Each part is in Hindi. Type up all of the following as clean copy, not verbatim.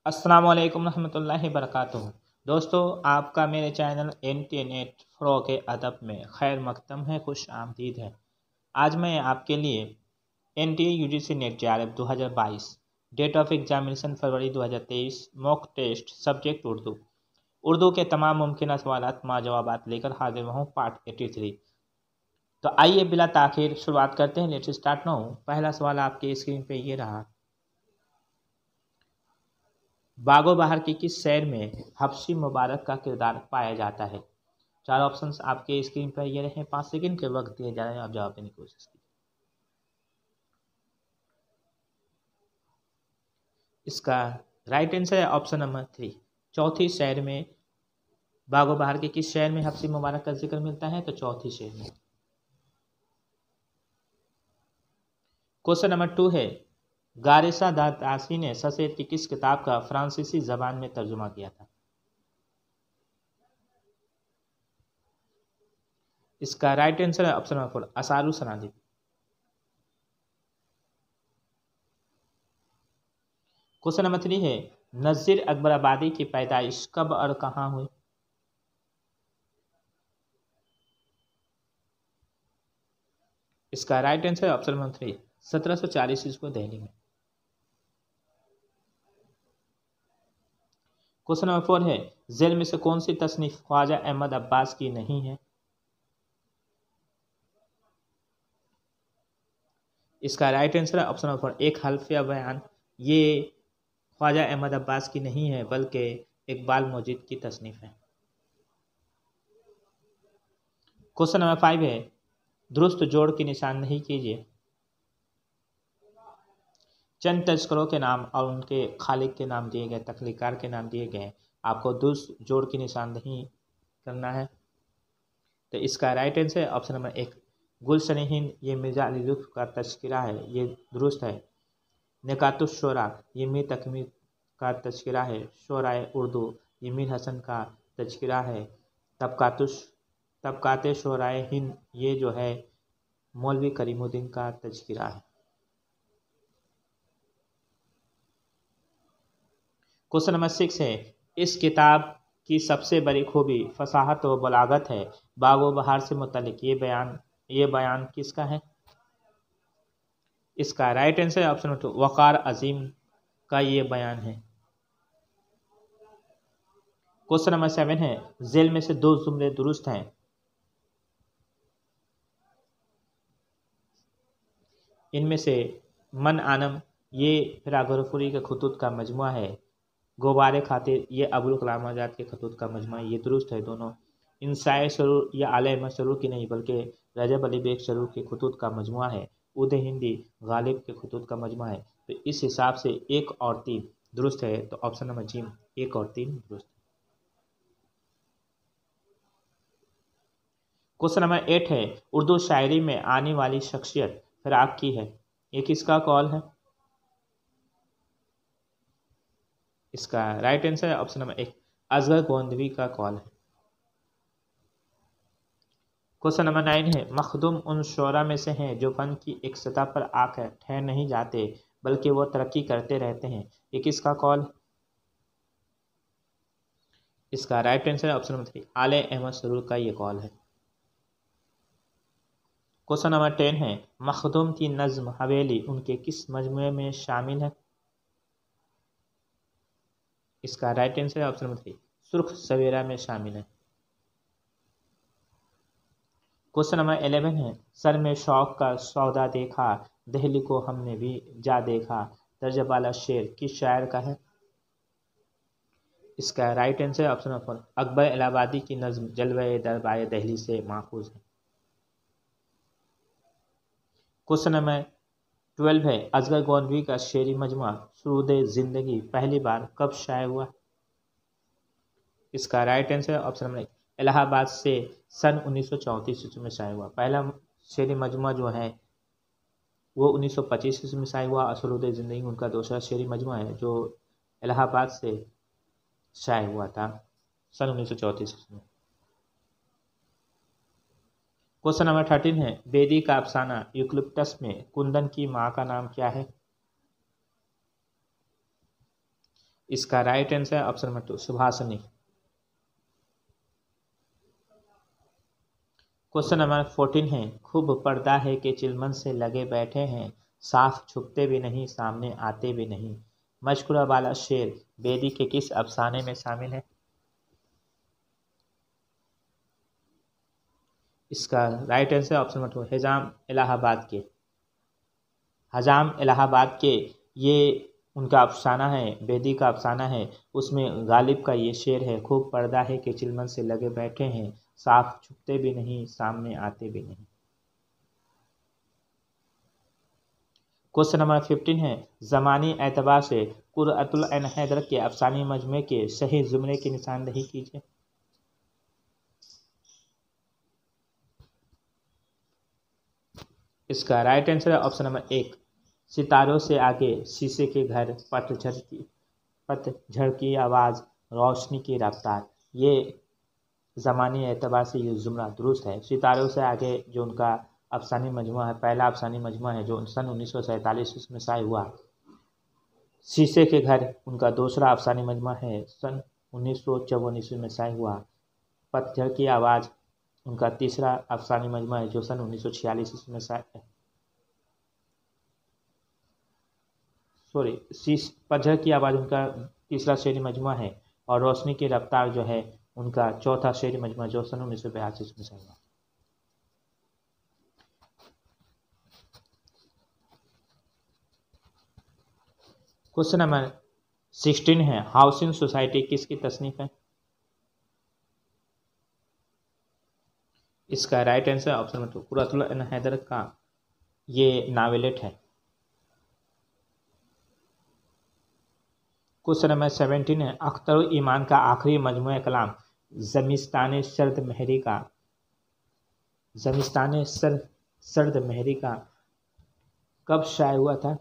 अस्सलामु अलैकुम रहमतुल्लाहि बरकातुहू। दोस्तों, आपका मेरे चैनल NT नेट फ़रोग़ अदब में खैर मकदम है, खुश आमदीद है। आज मैं आपके लिए NTA UGC net JRF 2022 date of examination फरवरी 2023 मॉक टेस्ट सब्जेक्ट उर्दू के तमाम मुमकिन सवालात मां जवाबात लेकर हाजिर हूँ पार्ट 83। तो आइए बिला ताखिर शुरुआत करते हैं। Let's start now. पहला सवाल आपके स्क्रीन पे ये रहा, बागो बहार के किस शहर में हफ्सी मुबारक का किरदार पाया जाता है। चार ऑप्शंस आपके स्क्रीन पर ये रहे। 5 सेकंड के वक्त दिए जा रहे हैं, आप जवाब देने की कोशिश कीजिए। इसका राइट आंसर है ऑप्शन नंबर 3। चौथी शहर में, बागो बहार के किस शहर में हफ्सी मुबारक का जिक्र मिलता है, तो चौथी शहर में। क्वेश्चन नंबर 2 है, गारिसा दातासी ने ससेर की किस किताब का फ्रांसीसी जबान में तर्जुमा किया था। इसका राइट आंसर है ऑप्शन नंबर 4 असारू सनादी। क्वेश्चन नंबर 3 है, नज़ीर अकबराबादी की पैदाइश कब और कहाँ हुई। इसका राइट आंसर है ऑप्शन नंबर 3 1740 ईस्वी दिल्ली में। क्वेश्चन नंबर 4 है, जेल में से कौन सी तसनीफ ख्वाजा अहमद अब्बास की नहीं है। इसका राइट आंसर है ऑप्शन नंबर 4 एक हल्फिया बयान। ये ख्वाजा अहमद अब्बास की नहीं है बल्कि इकबाल मौजूद की तसनीफ है। क्वेश्चन नंबर 5 है, दुरुस्त जोड़ की निशानदेही कीजिए। चंद तस्करों के नाम और उनके खालिक के नाम दिए गए, तख्लीकार के नाम दिए गए, आपको दुरुस्त जोड़ की निशानदेही करना है। तो इसका राइट आंसर है ऑप्शन नंबर 1 गुलशन हिंद। ये मिर्जा अली लुत्फ़ का तस्करा है, ये दुरुस्त है। निकातुश शोरा, ये मीर तकमी का तस्करा है। शोराए उर्दू, ये मीर हसन का तस्करा है। तबकाते शोराए हिंद, ये जो है मौलवी करीमुद्दीन का तस्करा है। क्वेश्चन नंबर 6 है, इस किताब की सबसे बड़ी खूबी फसाहत व बलागत है। बागो बहार से मुतल्लिक ये बयान किसका है। इसका राइट आंसर है ऑप्शन नंबर 2 वक़ार अजीम का ये बयान है। क्वेश्चन नंबर 7 है, जेल में से 2 जुमले दुरुस्त हैं। इनमें से मन आनम, ये फिरागुरफुरी के खतूत का मजमुआ है। गुबारे खातिर, ये अबुल कलाम आज़ाद के खतूत का मजमुआ है। ये दुरुस्त है दोनों। इंसाए सरूर, ये आले अहमद सरूर की नहीं बल्कि रजब अली बेग सरूर के खतूत का मजमुआ है। उद हिंदी गालिब के खतूत का मजमुआ है। तो इस हिसाब से 1 और 3 दुरुस्त है। तो ऑप्शन नंबर जी 1 और 3 दुरुस्त है। क्वेश्चन नंबर 8 है, उर्दू शायरी में आने वाली शख्सियत फिराक की है। ये किसका कॉल है। इसका राइट आंसर है ऑप्शन नंबर 1 असगर गोंदवी का कॉल है। क्वेश्चन नंबर 9 है, मखदूम उन शोरा में से हैं जो फन की एक सतह पर आकर ठहर नहीं जाते बल्कि वो तरक्की करते रहते हैं। ये किसका कॉल। इसका राइट आंसर है ऑप्शन नंबर 3 आले अहमद सरूर का ये कॉल है। क्वेश्चन नंबर 10 है, मखदूम की नज्म हवेली उनके किस मजमुए में शामिल है। इसका राइट आंसर है ऑप्शन नंबर 3 सुर्ख सवेरा में शामिल है। क्वेश्चन नंबर 11 है, सर में शौक का सौदा देखा दिल्ली को हमने भी जा देखा दर्ज वाला शेर किस शायर का है। इसका राइट आंसर है ऑप्शन नंबर 4 अकबर इलाहाबादी की नज्म जलवे दरबार दिल्ली से माखूज है। क्वेश्चन नंबर 12 है, असगर गोंदवी का शेरी मजमुआ सुरूद जिंदगी पहली बार कब शाये हुआ। इसका राइट आंसर है ऑप्शन नंबर 1 इलाहाबाद से सन 1934 ईस्वी में शाये हुआ। पहला शेरी मजमुआ जो है वो 1925 ईस्वी में शाये हुआ। सुरूद जिंदगी उनका दूसरा शेरी मजमुआ है जो इलाहाबाद से शाये हुआ था सन 1934 ईस्वी में। क्वेश्चन नंबर 13 है, बेदी का अफसाना यूकलिप्टस में कुंदन की माँ का नाम क्या है। इसका right answer option number 2 Subhashini. Question number 14 है, खूब पर्दा है कि चिलमन से लगे बैठे हैं, साफ छुपते भी नहीं सामने आते भी नहीं। मशकुरा वाला शेर बेदी के किस अफसाने में शामिल है? इसका राइट आंसर ऑप्शन नंबर 2 हजाम इलाहाबाद के। हजाम इलाहाबाद के ये उनका अफसाना है, बेदी का अफसाना है। उसमें गालिब का ये शेर है, खूब पर्दा है कि चिलमन से लगे बैठे हैं, साफ छुपते भी नहीं सामने आते भी नहीं। क्वेश्चन नंबर 15 है, ज़मानी एतबार से कुर्रतुल ऐन हैदर के अफसानी मजमे के सही जुमले की निशानदही कीजिए। इसका राइट आंसर है ऑप्शन नंबर 1 सितारों से आगे शीशे के घर, पतझड़ की आवाज़, रोशनी की रफ्तार। ये ज़मानी एतबार से ये जुमला दुरुस्त है। सितारों से आगे जो उनका अफसानी मजमू है, पहला अफसानी मजमू है जो सन 1947 में शाये हुआ। शीशे के घर उनका दूसरा अफसानी मजमू है, सन 1954 में शाये हुआ। पतझड़ की आवाज़ उनका तीसरा अफसानी मजमू है जो सन 1946 में शाये पतझड़ की आवाज़ उनका तीसरा शेरी मजमू है, और रोशनी की रफ्तार जो है उनका चौथा शेरी मजमू जो सन 1982 में शाये हुआ। क्वेश्चन नंबर 16 है, हाउसिंग सोसाइटी किसकी तसनीफ है? इसका right answer option number 2 Qurratulain Hyder का ये नावेलेट है। क्वेश्चन नंबर 17 है, अख्तर ईमान का आखिरी मजमू कलाम ज़मिस्तान सर्द महरी का कब शाये हुआ था?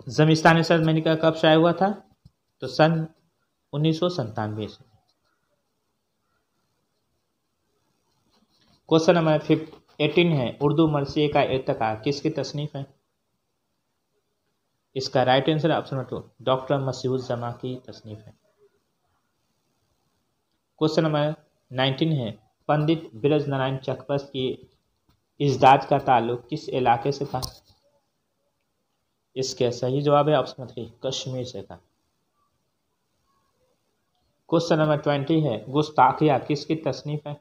ज़मिस्तान सर्द महरी का कब शाये हुआ था? तो सन 1997 से। क्वेश्चन नंबर 18 है, उर्दू मरसिए का इर्तिका किसकी तसनीफ है? इसका right answer option number 2 doctor Masood जमा की तसनीफ है। क्वेश्चन नंबर 19 है, पंडित बिरज नारायण चकबस्त की इजदाद का ताल्लुक किस इलाके से था? इसके सही जवाब है ऑप्शन नंबर 3 कश्मीर से था। क्वेश्चन नंबर 20 है, गुस्ताखिया किसकी तसनीफ है?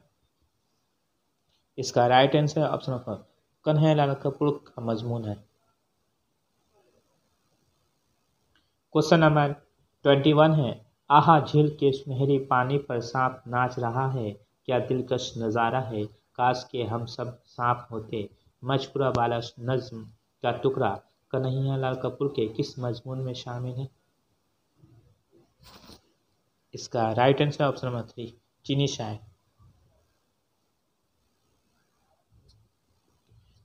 इसका right answer option number 4 Kanhaiyalal Kapoor का मजमून है। क्वेश्चन नंबर 21 है, आहा झील के सुनहरी पानी पर सांप नाच रहा है, क्या दिलकश नज़ारा है, काश के हम सब सांप होते। मजकुरा वाला नज्म का टुकड़ा कन्हैयालाल कपूर के किस मजमून में शामिल है? इसका राइट आंसर ऑप्शन नंबर 3 चीनी शायर।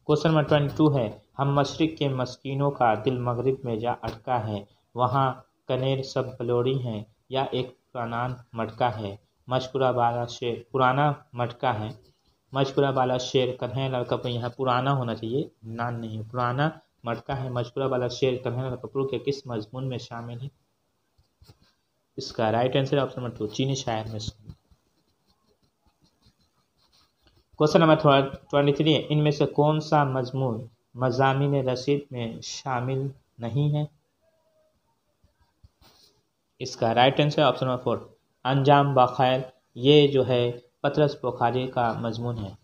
क्वेश्चन नंबर 22 है, हम मशरिक के मस्कीनों का दिल मगरिब में जा अटका है, वहाँ कनेर सब बलोरी हैं या एक पुराना मटका है। मशकुरा वाला शेर पुराना मटका है। मशकुरा वाला शेर कन्हैयालाल कपूर, यहाँ पुराना होना चाहिए, नान नहीं है, पुराना मटका है। मशकुरा वाला शेर कन्हैयालाल कपूर के किस मजमून में शामिल है? इसका राइट आंसर ऑप्शन नंबर 2 चीनी शायर में। क्वेश्चन नंबर 23 है, इनमें से कौन सा मजमून मज़ामीन रसीद में शामिल नहीं है? इसका राइट आंसर ऑप्शन नंबर 4 अंजाम बखैर, ये जो है पतरस बुखारी का मजमून है।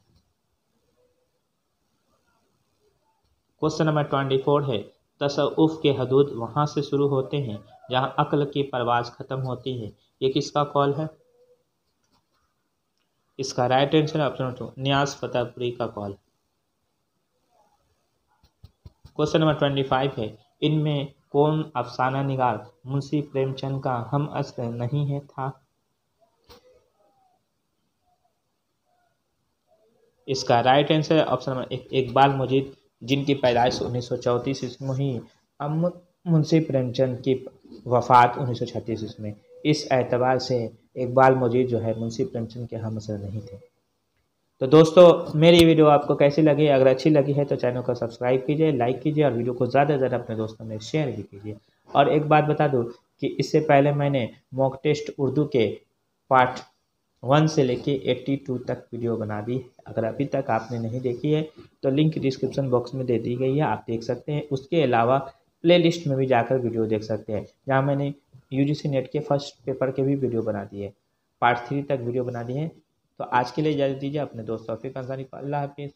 क्वेश्चन नंबर 24 है, तसव्वुफ के हदूद वहाँ से शुरू होते हैं जहाँ अक्ल की परवाज़ ख़त्म होती है, ये किसका कॉल है? इसका राइट आंसर ऑप्शन नंबर 2 नियाज़ फतेहपुरी का कॉल। क्वेश्चन नंबर 25 है, इनमें कौन अफसाना निगार मुंशी प्रेमचंद का हम असर नहीं है था? इसका right answer option number 1 Iqbal Mujeed, जिनकी पैदाइश 1934 ईस्वी में हुई। मुंशी प्रेमचंद की वफ़ात 1936 ईस्वी में। इस एतबार से इकबाल मुजीद जो है मुंशी प्रेमचंद के हम असर नहीं थे। तो दोस्तों मेरी वीडियो आपको कैसी लगी? अगर अच्छी लगी है तो चैनल को सब्सक्राइब कीजिए, लाइक कीजिए और वीडियो को ज़्यादा से ज़्यादा अपने दोस्तों में शेयर भी कीजिए। और एक बात बता दूं कि इससे पहले मैंने मॉक टेस्ट उर्दू के पार्ट 1 से लेके 82 तक वीडियो बना दी है। अगर अभी तक आपने नहीं देखी है तो लिंक डिस्क्रिप्शन बॉक्स में दे दी गई है, आप देख सकते हैं। उसके अलावा प्लेलिस्ट में भी जाकर वीडियो देख सकते हैं, जहाँ मैंने यूजीसी नेट के फर्स्ट पेपर के भी वीडियो बना दिए, पार्ट 3 तक वीडियो बना दिए हैं। तो आज के लिए इजाज़त दीजिए, अपने दोस्त तौफीक अंसारी को। अल्लाह हाफिज़।